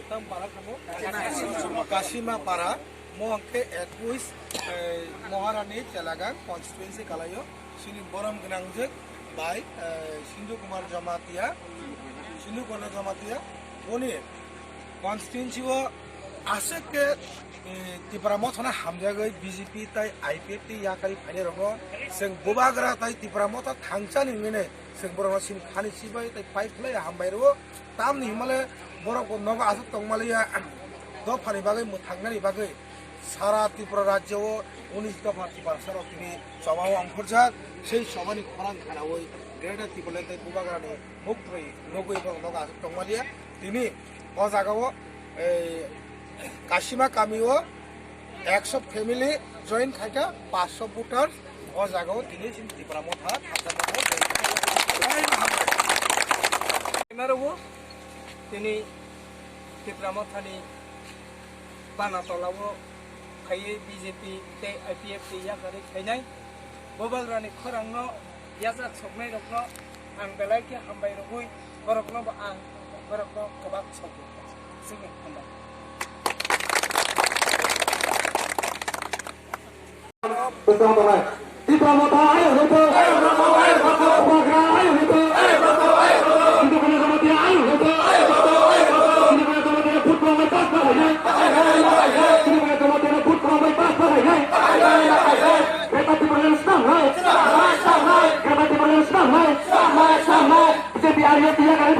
tam para kamu Kasima para mohangke 21 Maharani Celagang constituency kalayo sini boram genangjek by Sindhu Kumar Jamatia oni constituency wo asek ke Tipra Mothana hamjagai BJP tai IPP yakari phane rogo seng bobagra tai Tipra Motha thangchani mene seng borong sim khani sibai tai paiklai hambai ro tamni himale borok ko nogo asuk tongmalia do phani bagai muthangnani bagai সারা ত্রিপুরা রাজ্য 19 দফা ত্রিপুরা সড়ক তিনি সভা অংশজাক সেই সভানি খরাং খানা ওই greater ত্রিপুরাতে বুবাগ্রানি মুক্তই নগৈ এবং নগা আসুক তংমালিয়া তিনি ও জায়গাও কাশিমা কামিও 100 ফ্যামিলি জয়েন খাইকা 500 ভোটার ও জায়গাও তিনি ত্রিপুরা মথা এমারও তিনি ত্রিপুরা মথানি বানাতলাও खाई बीजेपी ते IPF ते या करे खाइनाय बोबल रानी खरांनो याजा सकनाय रखनो आं बेलाय के हामबाय रगुय बरकनो आं बरकनो गोबां सकनो जोङो हामबाय Biar dia tidak kali